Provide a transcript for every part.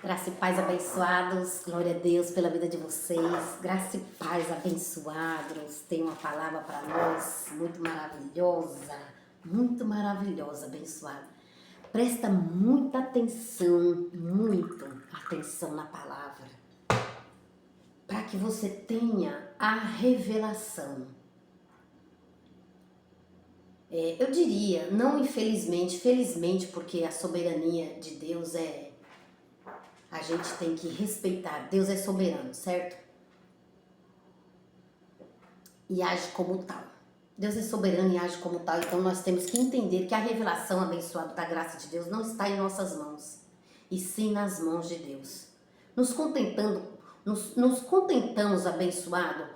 Graça e paz abençoados, glória a Deus pela vida de vocês. Graça e paz abençoados. Tem uma palavra para nós muito maravilhosa, abençoada. Presta muita atenção na palavra, para que você tenha a revelação. Eu diria, não infelizmente, felizmente, porque a soberania de Deus a gente tem que respeitar. Deus é soberano, certo? E age como tal. Deus é soberano e age como tal. Então nós temos que entender que a revelação abençoada da graça de Deus não está em nossas mãos, e sim nas mãos de Deus. Nos contentamos, abençoado,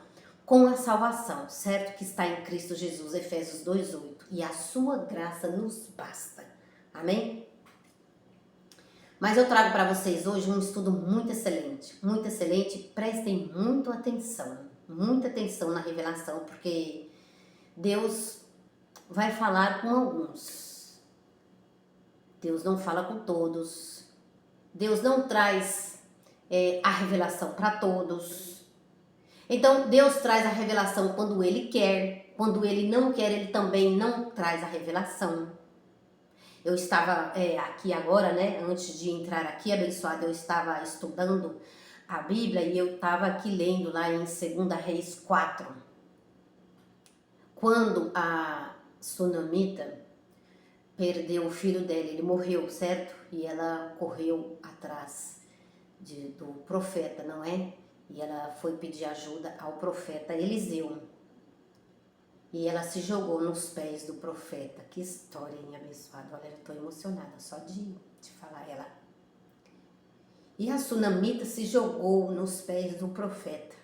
com a salvação, certo? Que está em Cristo Jesus, Efésios 2:8. E a sua graça nos basta. Amém? Mas eu trago para vocês hoje um estudo muito excelente, muito excelente. Prestem muita atenção na revelação, porque Deus vai falar com alguns. Deus não fala com todos. Deus não traz a revelação para todos. Então, Deus traz a revelação quando Ele quer. Quando Ele não quer, Ele também não traz a revelação. Eu estava aqui agora, né? Antes de entrar aqui, abençoada, eu estava estudando a Bíblia e eu estava aqui lendo lá em 2 Reis 4. Quando a Sunamita perdeu o filho dela, ele morreu, certo? E ela correu atrás do profeta, não é? E ela foi pedir ajuda ao profeta Eliseu. E ela se jogou nos pés do profeta. Que história, hein, abençoada. Olha, eu estou emocionada só de falar ela. E a Sunamita se jogou nos pés do profeta.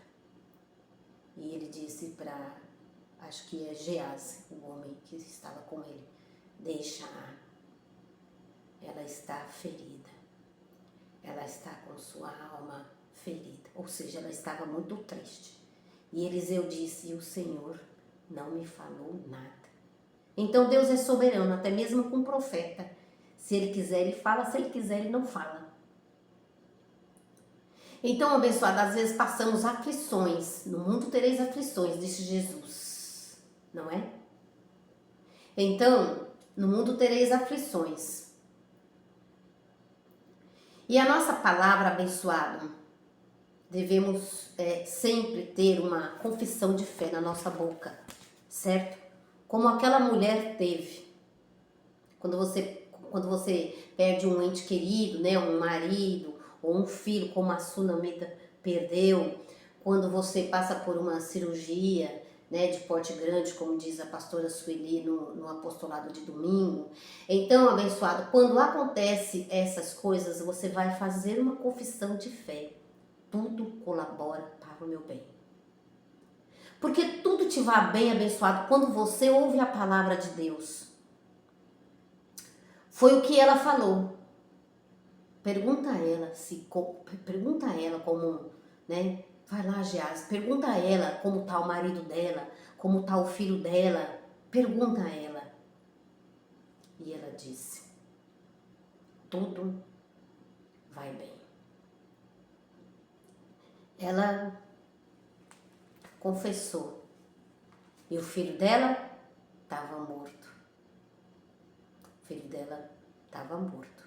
E ele disse para, acho que é Geazi, o homem que estava com ele, deixa-a. Ela está ferida. Ela está com sua alma ferida. Ou seja, ela estava muito triste. E Eliseu disse, e o Senhor não me falou nada. Então Deus é soberano, até mesmo com o profeta. Se ele quiser, ele fala. Se ele quiser, ele não fala. Então, abençoada, às vezes passamos aflições. No mundo tereis aflições, disse Jesus. Não é? Então, no mundo tereis aflições. E a nossa palavra, abençoado, devemos sempre ter uma confissão de fé na nossa boca. Certo? Como aquela mulher teve. Quando você perde um ente querido, né? Um marido ou um filho, como a Sunamita perdeu. Quando você passa por uma cirurgia, né, de porte grande, como diz a pastora Sueli no apostolado de domingo. Então, abençoado, quando acontece essas coisas, você vai fazer uma confissão de fé. Tudo colabora para o meu bem. Porque tudo te vai bem, abençoado, quando você ouve a palavra de Deus. Foi o que ela falou. Pergunta a ela como, né? Vai lá, Geazi, pergunta a ela como está o marido dela, como está o filho dela. Pergunta a ela. E ela disse, tudo vai bem. Ela confessou. E o filho dela estava morto. O filho dela estava morto.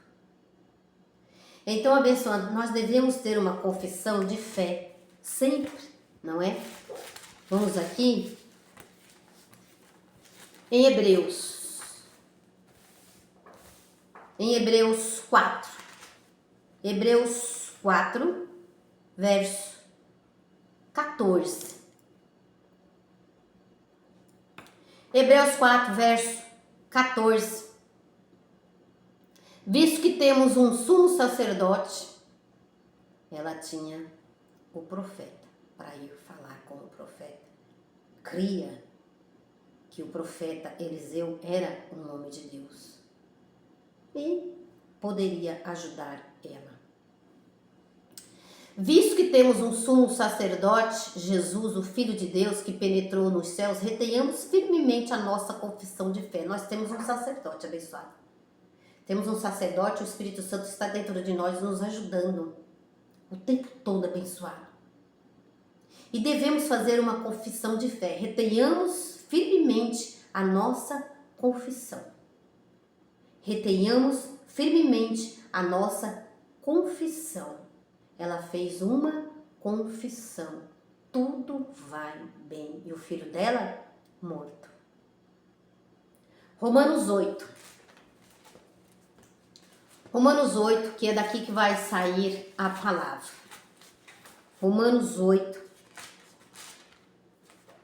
Então, abençoado, nós devemos ter uma confissão de fé. Sempre, não é? Vamos aqui. Em Hebreus. Em Hebreus 4. Hebreus 4, verso 14. Hebreus 4, verso 14. Visto que temos um sumo sacerdote, ela tinha o profeta para ir falar com o profeta. Cria que o profeta Eliseu era um homem de Deus e poderia ajudar ela. Visto que temos um sumo sacerdote, Jesus, o Filho de Deus, que penetrou nos céus, retenhamos firmemente a nossa confissão de fé. Nós temos um sacerdote, abençoado. Temos um sacerdote, o Espírito Santo está dentro de nós nos ajudando o tempo todo, abençoado. E devemos fazer uma confissão de fé. Retenhamos firmemente a nossa confissão. Retenhamos firmemente a nossa confissão. Ela fez uma confissão. Tudo vai bem. E o filho dela, morto. Romanos 8. Romanos 8, que é daqui que vai sair a palavra. Romanos 8,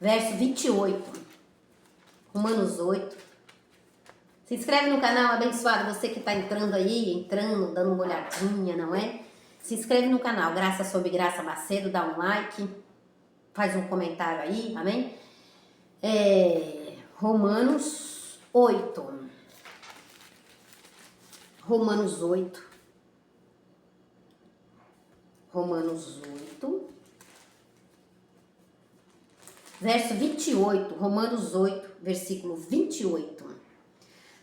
verso 28. Romanos 8. Se inscreve no canal, abençoado. Você que está entrando aí, dando uma olhadinha, não é? Se inscreve no canal, Graça sobre Graça Macedo, dá um like, faz um comentário aí, amém? Romanos 8. Romanos 8. Romanos 8. Verso 28. Romanos 8, versículo 28.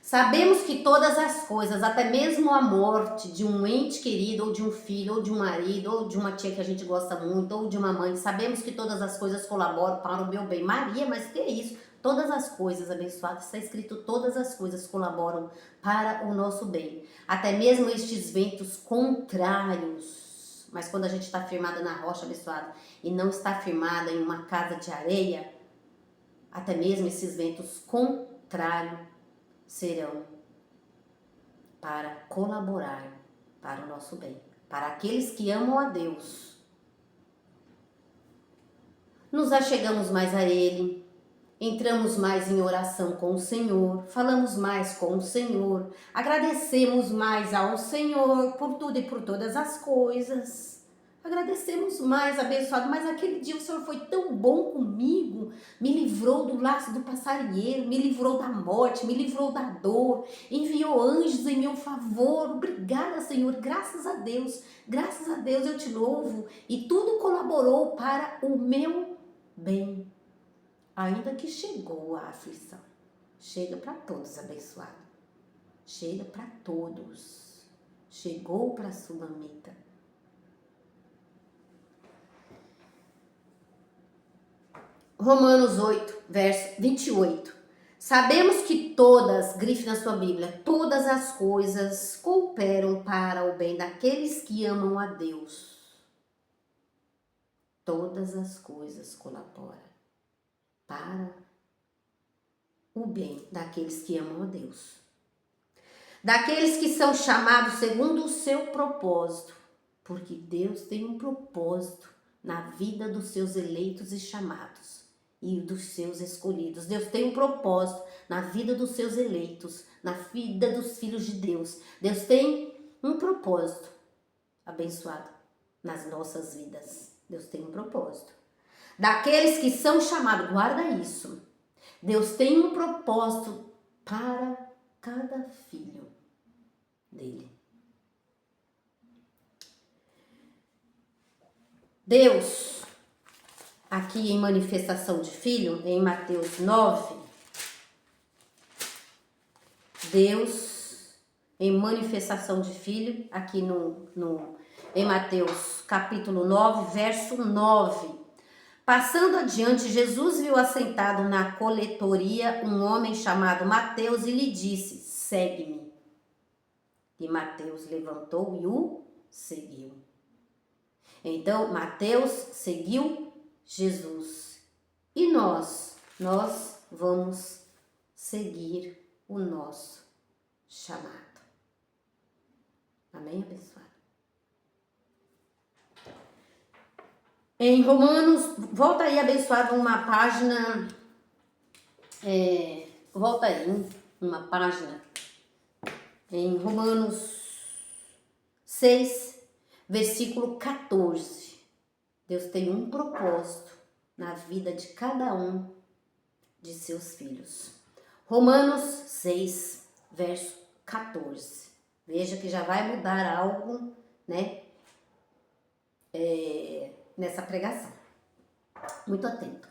Sabemos que todas as coisas, até mesmo a morte de um ente querido, ou de um filho, ou de um marido, ou de uma tia que a gente gosta muito, ou de uma mãe, sabemos que todas as coisas colaboram para o meu bem. Maria, mas que é isso? Todas as coisas, abençoadas, está escrito, todas as coisas colaboram para o nosso bem. Até mesmo estes ventos contrários. Mas quando a gente está firmada na rocha, abençoada, e não está firmada em uma casa de areia, até mesmo esses ventos contrários serão para colaborar para o nosso bem. Para aqueles que amam a Deus. Nos achegamos mais a Ele, entramos mais em oração com o Senhor, falamos mais com o Senhor, agradecemos mais ao Senhor por tudo e por todas as coisas. Agradecemos mais, abençoado, mas aquele dia o Senhor foi tão bom comigo, me livrou do laço do passarinheiro, me livrou da morte, me livrou da dor, enviou anjos em meu favor. Obrigada, Senhor, graças a Deus eu te louvo, e tudo colaborou para o meu bem. Ainda que chegou a aflição, chega para todos, abençoado, chega para todos, chegou para a Sulamita. Romanos 8, verso 28. Sabemos que todas, grife na sua Bíblia, todas as coisas cooperam para o bem daqueles que amam a Deus. Todas as coisas colaboram para o bem daqueles que amam a Deus. Daqueles que são chamados segundo o seu propósito. Porque Deus tem um propósito na vida dos seus eleitos e chamados. E dos seus escolhidos. Deus tem um propósito na vida dos seus eleitos, na vida dos filhos de Deus. Deus tem um propósito, abençoado, nas nossas vidas. Deus tem um propósito. Daqueles que são chamados, guarda isso. Deus tem um propósito para cada filho dele. Deus, aqui em manifestação de filho, em Mateus 9, Deus, em manifestação de filho, aqui em Mateus capítulo 9, verso 9. Passando adiante, Jesus viu assentado na coletoria um homem chamado Mateus e lhe disse, segue-me. E Mateus levantou e o seguiu. Então, Mateus seguiu Jesus. E nós vamos seguir o nosso chamado. Amém, abençoado? Em Romanos, volta aí, abençoado, uma página, volta aí, uma página, em Romanos 6, versículo 14. Deus tem um propósito na vida de cada um de seus filhos. Romanos 6, verso 14. Veja que já vai mudar algo, né? Nessa pregação. Muito atento.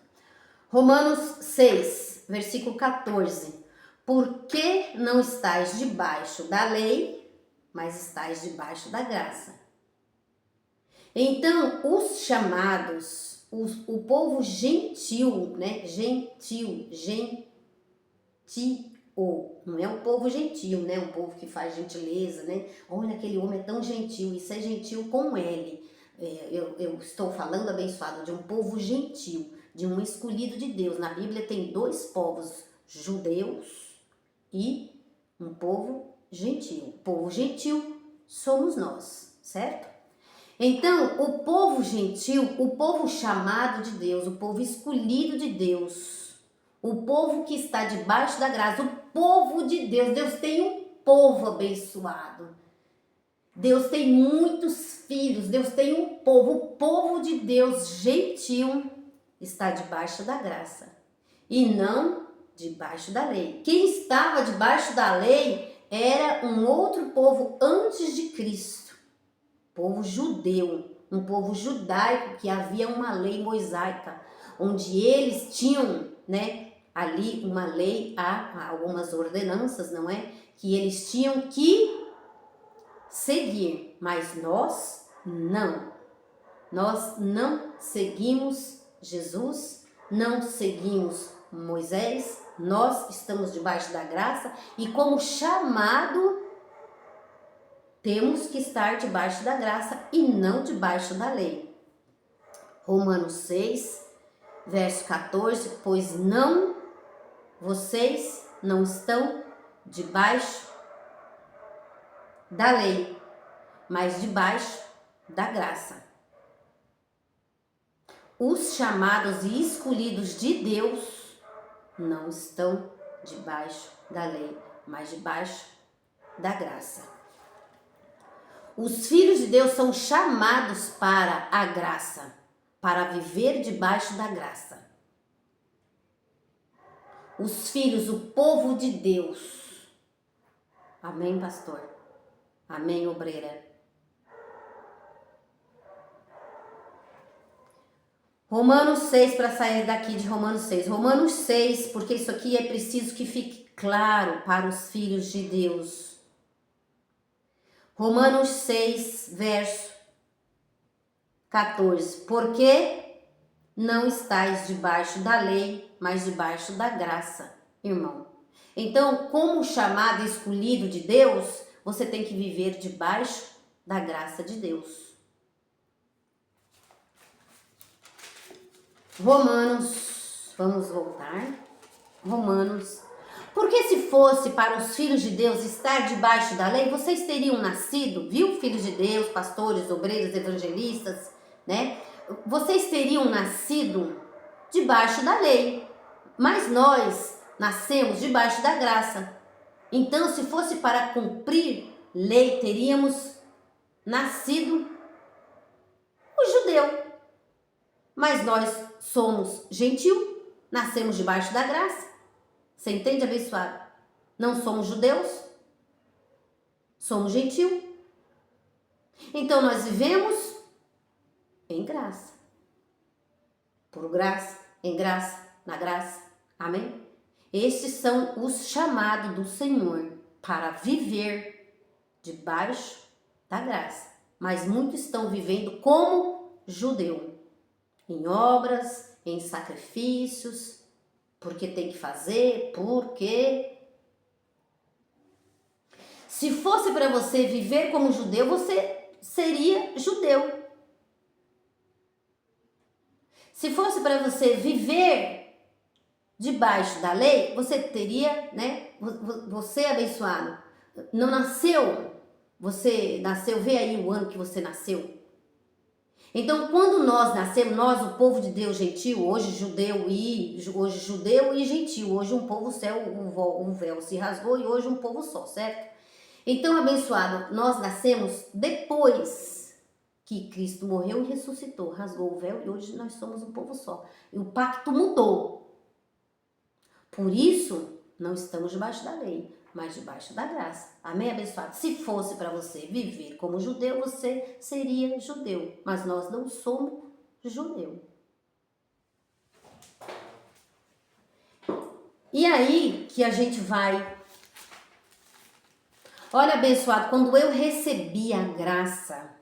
Romanos 6, versículo 14. Porque não estáis debaixo da lei, mas estáis debaixo da graça. Então, os chamados, o povo gentil, né? Gentil, não é um povo gentil, né? Um povo que faz gentileza, né? Olha, aquele homem é tão gentil, isso é gentil com ele. Eu estou falando, abençoado, de um povo gentil, de um escolhido de Deus. Na Bíblia tem dois povos, judeus e um povo gentil. O povo gentil somos nós, certo? Então, o povo gentil, o povo chamado de Deus, o povo escolhido de Deus, o povo que está debaixo da graça, o povo de Deus. Deus tem um povo abençoado. Deus tem muitos filhos, Deus tem um povo. O povo de Deus gentil está debaixo da graça e não debaixo da lei. Quem estava debaixo da lei era um outro povo antes de Cristo, povo judeu, um povo judaico, que havia uma lei mosaica, onde eles tinham, né, ali uma lei, algumas ordenanças, não é? Que eles tinham que seguir, mas nós não. Nós não seguimos Jesus, não seguimos Moisés, nós estamos debaixo da graça e como chamado temos que estar debaixo da graça e não debaixo da lei. Romanos 6, verso 14, pois vocês não estão debaixo da lei, mas debaixo da graça. Os chamados e escolhidos de Deus não estão debaixo da lei, mas debaixo da graça. Os filhos de Deus são chamados para a graça, para viver debaixo da graça. Os filhos, o povo de Deus. Amém, pastor? Amém, obreira? Romanos 6, para sair daqui de Romanos 6. Romanos 6, porque isso aqui é preciso que fique claro para os filhos de Deus. Romanos 6, verso 14. Porque não estáis debaixo da lei, mas debaixo da graça, irmão. Então, como chamado e escolhido de Deus, você tem que viver debaixo da graça de Deus. Romanos, vamos voltar. Romanos. Porque se fosse para os filhos de Deus estar debaixo da lei, vocês teriam nascido, viu? Filhos de Deus, pastores, obreiros, evangelistas, né? Vocês teriam nascido debaixo da lei, mas nós nascemos debaixo da graça. Então, se fosse para cumprir lei, teríamos nascido o judeu. Mas nós somos gentil, nascemos debaixo da graça. Você entende, abençoado? Não somos judeus, somos gentil. Então nós vivemos em graça. Por graça, em graça, na graça. Amém? Estes são os chamados do Senhor para viver debaixo da graça. Mas muitos estão vivendo como judeu. Em obras, em sacrifícios, porque tem que fazer, porque... Se fosse para você viver como judeu, você seria judeu. Se fosse para você viver debaixo da lei, você teria, né? Você abençoado, não nasceu, você nasceu, vê aí o ano que você nasceu. Então, quando nós nascemos, nós, o povo de Deus gentil, hoje judeu e gentil, hoje um povo céu, um véu se rasgou e hoje um povo só, certo? Então, abençoado, nós nascemos depois que Cristo morreu e ressuscitou, rasgou o véu e hoje nós somos um povo só. E o pacto mudou. Por isso, não estamos debaixo da lei, mas debaixo da graça. Amém, abençoado? Se fosse para você viver como judeu, você seria judeu. Mas nós não somos judeu. E aí que a gente vai. Olha, abençoado, quando eu recebi a graça,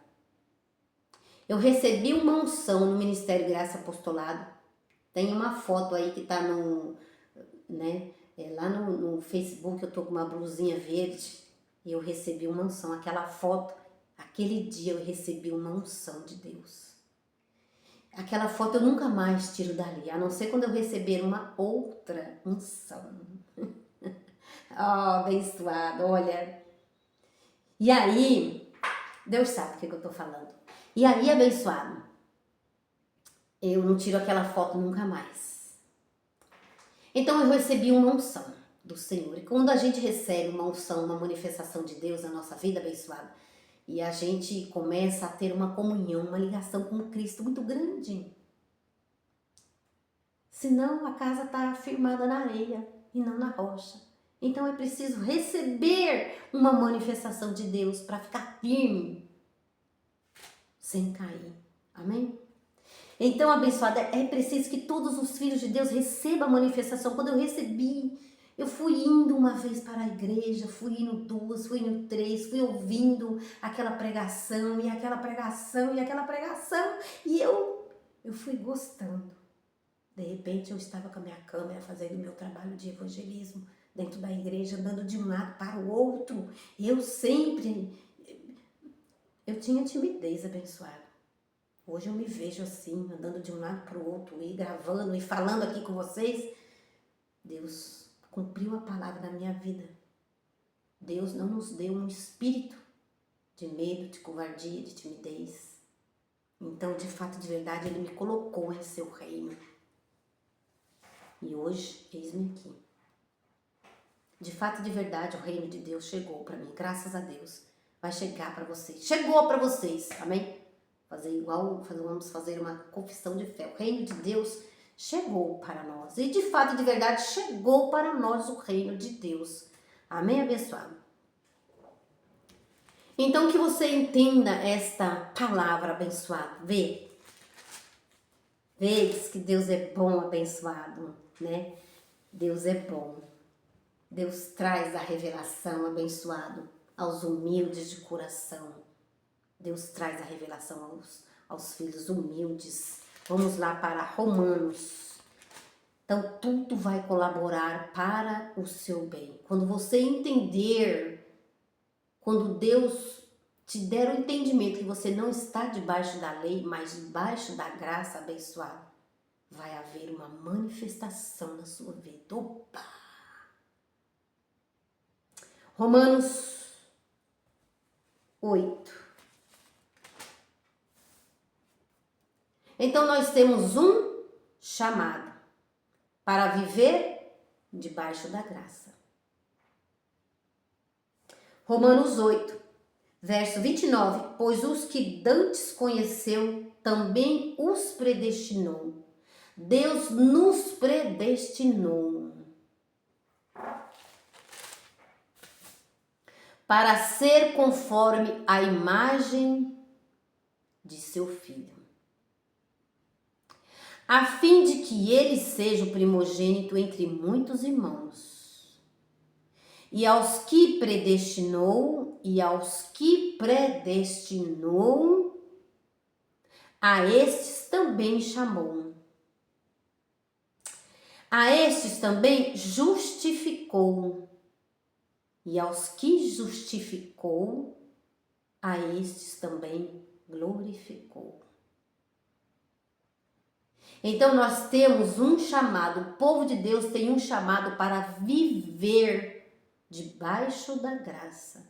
eu recebi uma unção no Ministério Graça Apostolado. Tem uma foto aí que tá no, né, lá no Facebook, eu tô com uma blusinha verde e eu recebi uma unção. Aquela foto, aquele dia eu recebi uma unção de Deus. Aquela foto eu nunca mais tiro dali, a não ser quando eu receber uma outra unção. Oh, abençoado, olha. E aí, Deus sabe o que eu tô falando. E aí, abençoado, eu não tiro aquela foto nunca mais. Então eu recebi uma unção do Senhor. E quando a gente recebe uma unção, uma manifestação de Deus na nossa vida, abençoado, e a gente começa a ter uma comunhão, uma ligação com Cristo muito grande. Senão a casa está firmada na areia e não na rocha. Então é preciso receber uma manifestação de Deus para ficar firme, sem cair. Amém? Então, abençoada, é preciso que todos os filhos de Deus recebam a manifestação. Quando eu recebi, eu fui indo uma vez para a igreja, fui indo duas, fui indo três, fui ouvindo aquela pregação e aquela pregação e aquela pregação e eu fui gostando. De repente eu estava com a minha câmera fazendo meu trabalho de evangelismo dentro da igreja, andando de um lado para o outro. Eu tinha timidez, abençoado. Hoje eu me vejo assim, andando de um lado para o outro e gravando e falando aqui com vocês. Deus cumpriu a palavra na minha vida. Deus não nos deu um espírito de medo, de covardia, de timidez. Então, de fato, de verdade, Ele me colocou em seu reino. E hoje, eis-me aqui. De fato, de verdade, o reino de Deus chegou para mim. Graças a Deus. Vai chegar para vocês. Chegou para vocês. Amém? Vamos fazer uma confissão de fé. O reino de Deus chegou para nós. E de fato, de verdade, chegou para nós o reino de Deus. Amém, abençoado? Então, que você entenda esta palavra, abençoado. Vê que Deus é bom, abençoado, né? Deus é bom. Deus traz a revelação, abençoado, aos humildes de coração. Deus traz a revelação aos filhos humildes. Vamos lá para Romanos. Então, tudo vai colaborar para o seu bem. Quando você entender, quando Deus te der o entendimento que você não está debaixo da lei, mas debaixo da graça, abençoada, vai haver uma manifestação na sua vida. Opa! Romanos 8. Então nós temos um chamado para viver debaixo da graça. Romanos 8, verso 29. Pois os que dantes conheceu, também os predestinou. Deus nos predestinou para ser conforme a imagem de seu Filho, a fim de que ele seja o primogênito entre muitos irmãos. E aos que predestinou, a estes também chamou. A estes também justificou. E aos que justificou, a estes também glorificou. Então nós temos um chamado, o povo de Deus tem um chamado para viver debaixo da graça,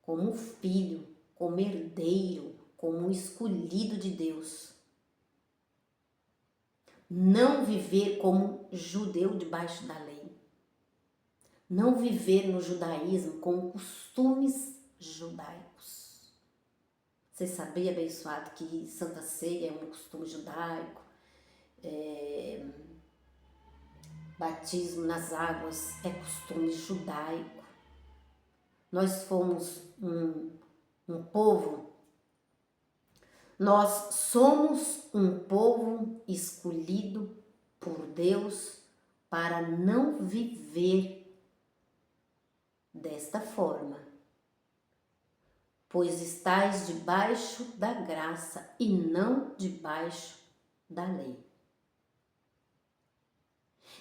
como filho, como herdeiro, como escolhido de Deus. Não viver como judeu debaixo da lei. Não viver no judaísmo com costumes judaicos. Você sabia, abençoado, que Santa Ceia é um costume judaico? Batismo nas águas é costume judaico. Nós fomos um povo, nós somos um povo escolhido por Deus, para não viver desta forma, pois estais debaixo da graça e não debaixo da lei.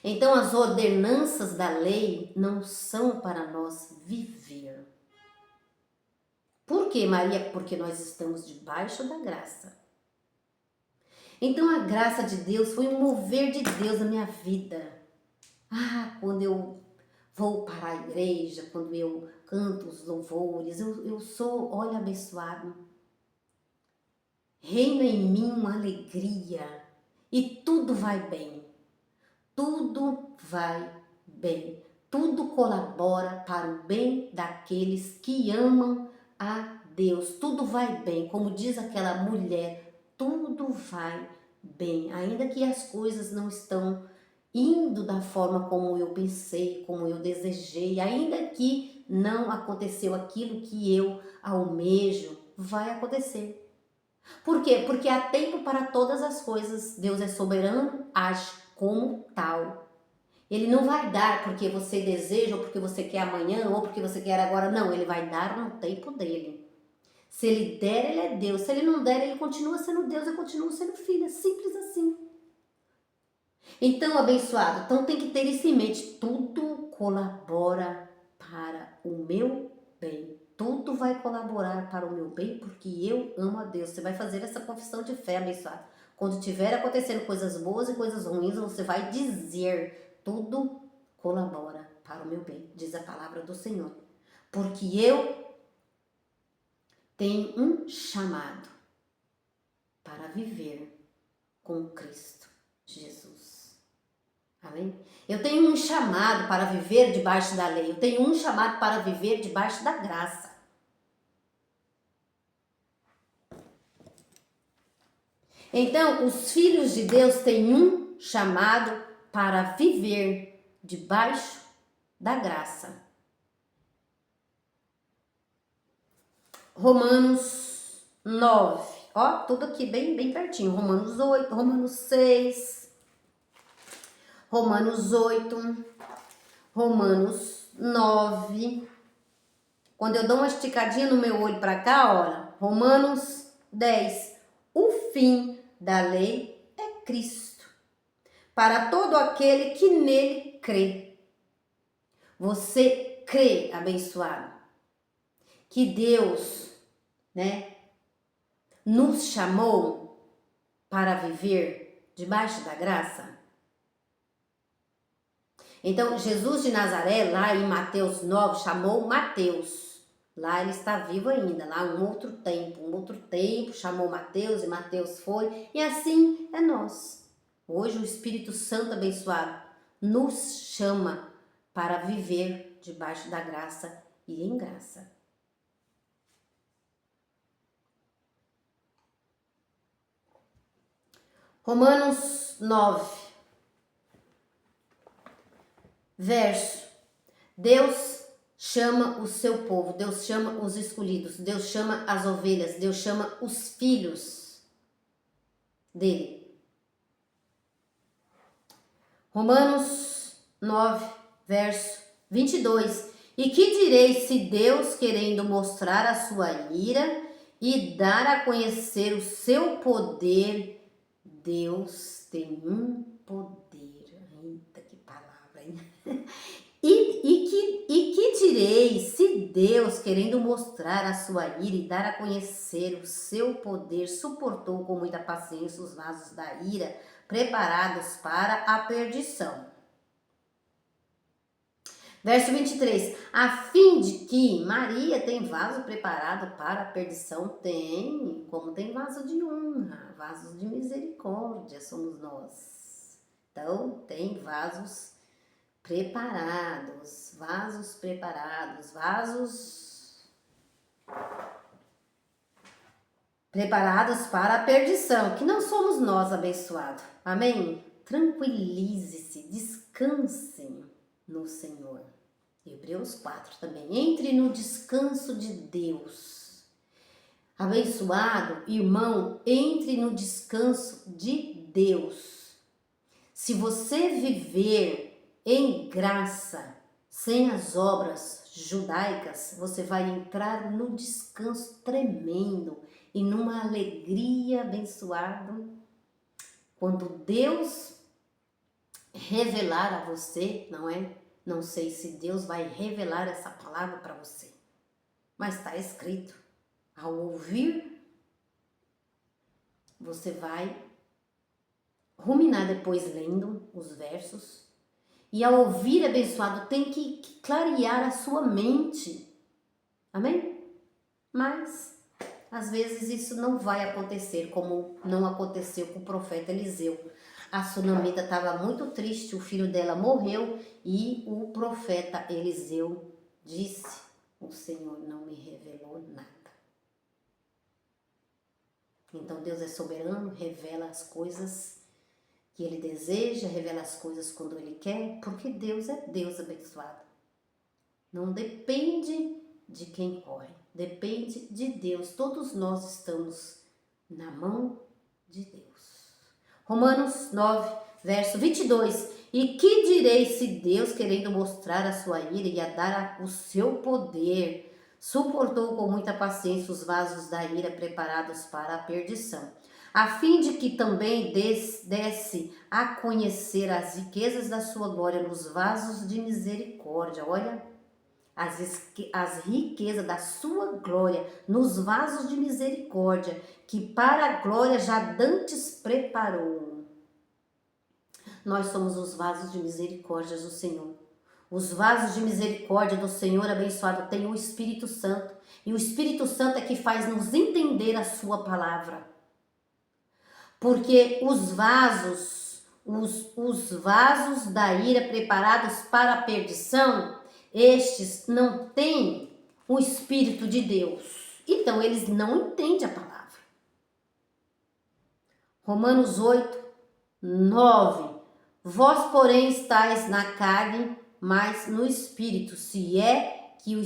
Então as ordenanças da lei não são para nós viver. Por quê, Maria? Porque nós estamos debaixo da graça. Então a graça de Deus foi um mover de Deus na minha vida. Quando eu vou para a igreja, quando eu canto os louvores, eu sou, olha, abençoado. Reina em mim uma alegria e tudo vai bem. Tudo vai bem. Tudo colabora para o bem daqueles que amam a Deus. Tudo vai bem. Como diz aquela mulher, tudo vai bem. Ainda que as coisas não estão indo da forma como eu pensei, como eu desejei, ainda que não aconteceu aquilo que eu almejo, vai acontecer. Por quê? Porque há tempo para todas as coisas. Deus é soberano, age como tal. Ele não vai dar porque você deseja, ou porque você quer amanhã, ou porque você quer agora. Não, ele vai dar no tempo dele. Se ele der, ele é Deus. Se ele não der, ele continua sendo Deus, eu continuo sendo filha. Simples assim. Então, abençoado, então tem que ter isso em mente. Tudo colabora para o meu bem. Tudo vai colaborar para o meu bem porque eu amo a Deus. Você vai fazer essa confissão de fé, abençoado. Quando tiver acontecendo coisas boas e coisas ruins, você vai dizer: tudo colabora para o meu bem, diz a palavra do Senhor. Porque eu tenho um chamado para viver com Cristo Jesus. Amém? Eu tenho um chamado para viver debaixo da lei. Eu tenho um chamado para viver debaixo da graça. Então, os filhos de Deus têm um chamado para viver debaixo da graça. Romanos 9. Ó, tudo aqui bem pertinho. Romanos 8, Romanos 6, Romanos 8, Romanos 9. Quando eu dou uma esticadinha no meu olho para cá, olha, Romanos 10. O fim da lei é Cristo, para todo aquele que nele crê. Você crê, abençoado, que Deus, nos chamou para viver debaixo da graça? Então, Jesus de Nazaré, lá em Mateus 9, chamou Mateus. Lá ele está vivo ainda, lá um outro tempo, chamou Mateus e Mateus foi. E assim é nós. Hoje o Espírito Santo abençoado nos chama para viver debaixo da graça e em graça. Romanos 9. Verso: Deus chama o seu povo, Deus chama os escolhidos, Deus chama as ovelhas, Deus chama os filhos dele. Romanos 9, verso 22. E que direi se Deus, querendo mostrar a sua ira e dar a conhecer o seu poder, Deus tem um poder. Eita, que palavra, hein? E que direi se Deus, querendo mostrar a sua ira e dar a conhecer o seu poder, suportou com muita paciência os vasos da ira, preparados para a perdição. Verso 23, a fim de que Maria tem vaso preparado para a perdição, tem, como tem vaso de honra, vasos de misericórdia somos nós. Então, tem vasos preparados, preparados para a perdição, que não somos nós, abençoado. Amém? Tranquilize-se, descanse no Senhor. Hebreus 4 também. Entre no descanso de Deus. Abençoado, irmão, entre no descanso de Deus. Se você viver em graça, sem as obras judaicas, você vai entrar num descanso tremendo e numa alegria abençoada quando Deus revelar a você, não é? Não sei se Deus vai revelar essa palavra para você, mas está escrito. Ao ouvir, você vai ruminar depois lendo os versos. E ao ouvir, abençoado, tem que clarear a sua mente. Amém? Mas, às vezes, isso não vai acontecer, como não aconteceu com o profeta Eliseu. A sunamita estava muito triste, o filho dela morreu e o profeta Eliseu disse: o Senhor não me revelou nada. Então Deus é soberano, revela as coisas que Ele deseja, revela as coisas quando Ele quer, porque Deus é Deus, abençoado. Não depende de quem corre, depende de Deus. Todos nós estamos na mão de Deus. Romanos 9, verso 22. E que direi se Deus, querendo mostrar a sua ira e a dar o seu poder, suportou com muita paciência os vasos da ira preparados para a perdição, a fim de que também desse a conhecer as riquezas da sua glória nos vasos de misericórdia. Olha, as riquezas da sua glória nos vasos de misericórdia, que para a glória já dantes preparou. Nós somos os vasos de misericórdia do Senhor. Os vasos de misericórdia do Senhor abençoado tem o Espírito Santo. E o Espírito Santo é que faz nos entender a sua palavra. Porque os vasos da ira preparados para a perdição, estes não têm o Espírito de Deus. Então eles não entendem a palavra. Romanos 8, 9. Vós, porém, estáis na carne, mas no Espírito, se é que o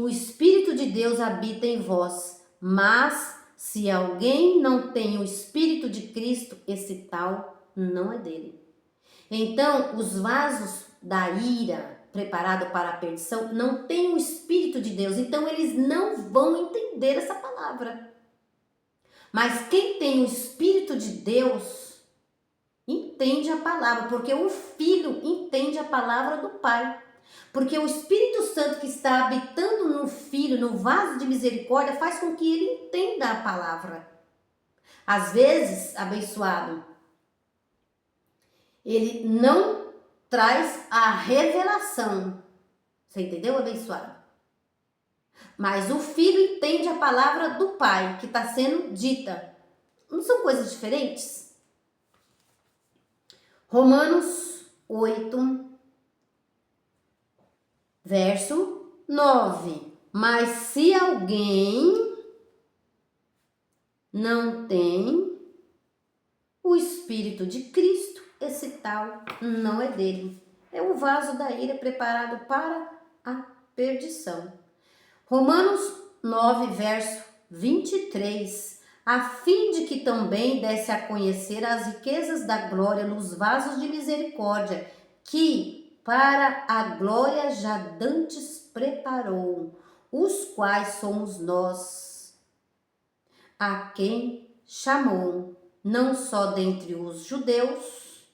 Espírito de Deus habita em vós. Mas se alguém não tem o Espírito de Cristo, esse tal não é dele. Então, os vasos da ira preparado para a perdição não têm o Espírito de Deus, então eles não vão entender essa palavra. Mas quem tem o Espírito de Deus entende a palavra, porque o Filho entende a palavra do Pai. Porque o Espírito Santo que está habitando no Filho, no vaso de misericórdia, faz com que ele entenda a palavra. Às vezes, abençoado, ele não traz a revelação. Você entendeu, abençoado? Mas o Filho entende a palavra do Pai que está sendo dita. Não são coisas diferentes? Romanos 8, verso 9. Mas se alguém não tem o Espírito de Cristo, esse tal não é dele. É o vaso da ira preparado para a perdição. Romanos 9, verso 23. A fim de que também desse a conhecer as riquezas da glória nos vasos de misericórdia, que para a glória já dantes preparou, os quais somos nós, a quem chamou, não só dentre os judeus,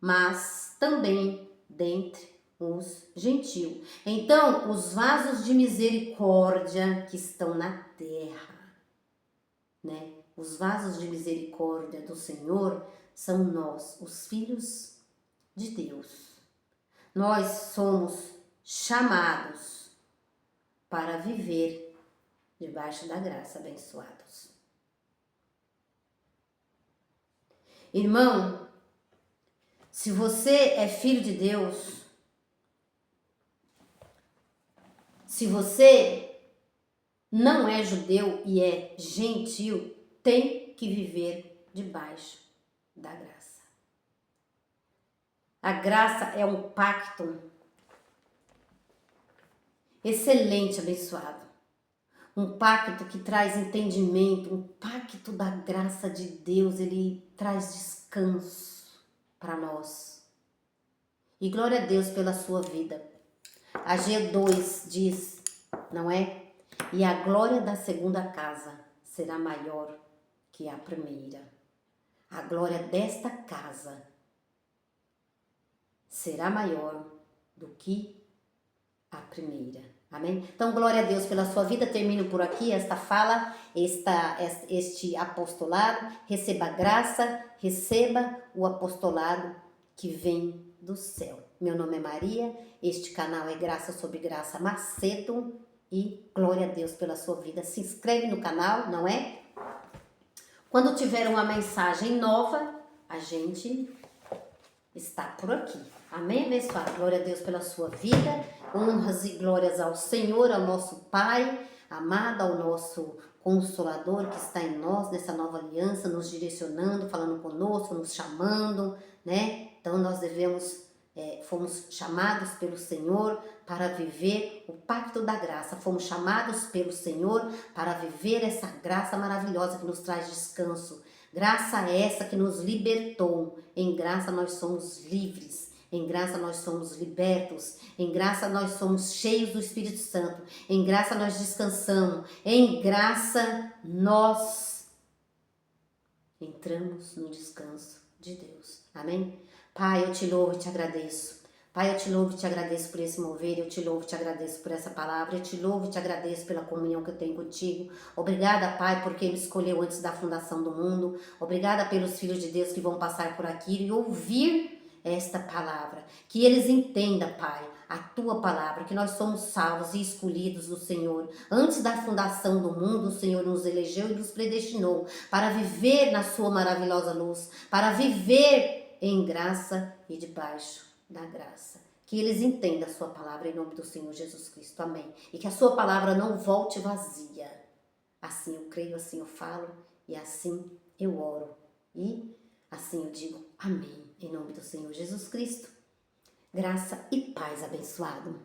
mas também dentre os gentios. Então, os vasos de misericórdia que estão na terra, né? Os vasos de misericórdia do Senhor são nós, os filhos de Deus. Nós somos chamados para viver debaixo da graça, abençoados. Irmão, se você é filho de Deus, se você não é judeu e é gentil, tem que viver debaixo da graça. A graça é um pacto excelente, abençoado. Um pacto que traz entendimento, um pacto da graça de Deus, ele traz descanso. para nós. E glória a Deus pela sua vida. Ageu 2 diz, não é? E a glória da segunda casa será maior que a primeira. A glória desta casa será maior do que a primeira. Amém? Então, glória a Deus pela sua vida. Termino por aqui esta fala, este apostolado. Receba graça, receba o apostolado que vem do céu. Meu nome é Maria, este canal é Graça sobre Graça Macedo e glória a Deus pela sua vida. Se inscreve no canal, não é? Quando tiver uma mensagem nova, a gente está por aqui. Amém, abençoado? Glória a Deus pela sua vida. Honras e glórias ao Senhor, ao nosso Pai amado, ao nosso Consolador que está em nós, nessa nova aliança, nos direcionando, falando conosco, nos chamando, né? Então nós fomos chamados pelo Senhor para viver o pacto da graça. Fomos chamados pelo Senhor para viver essa graça maravilhosa que nos traz descanso. Graça essa que nos libertou. Em graça nós somos livres. Em graça nós somos libertos. Em graça nós somos cheios do Espírito Santo. Em graça nós descansamos. Em graça nós entramos no descanso de Deus. Amém? Pai, eu te louvo e te agradeço. Pai, eu te louvo e te agradeço por esse mover, eu te louvo e te agradeço por essa palavra, eu te louvo e te agradeço pela comunhão que eu tenho contigo. Obrigada, Pai, porque me escolheu antes da fundação do mundo. Obrigada pelos filhos de Deus que vão passar por aqui e ouvir esta palavra. Que eles entendam, Pai, a tua palavra, que nós somos salvos e escolhidos do Senhor. Antes da fundação do mundo, o Senhor nos elegeu e nos predestinou para viver na sua maravilhosa luz, para viver em graça e debaixo da graça. Que eles entendam a sua palavra em nome do Senhor Jesus Cristo. Amém. E que a sua palavra não volte vazia. Assim eu creio, assim eu falo e assim eu oro. E assim eu digo amém. Em nome do Senhor Jesus Cristo. Graça e paz, abençoado.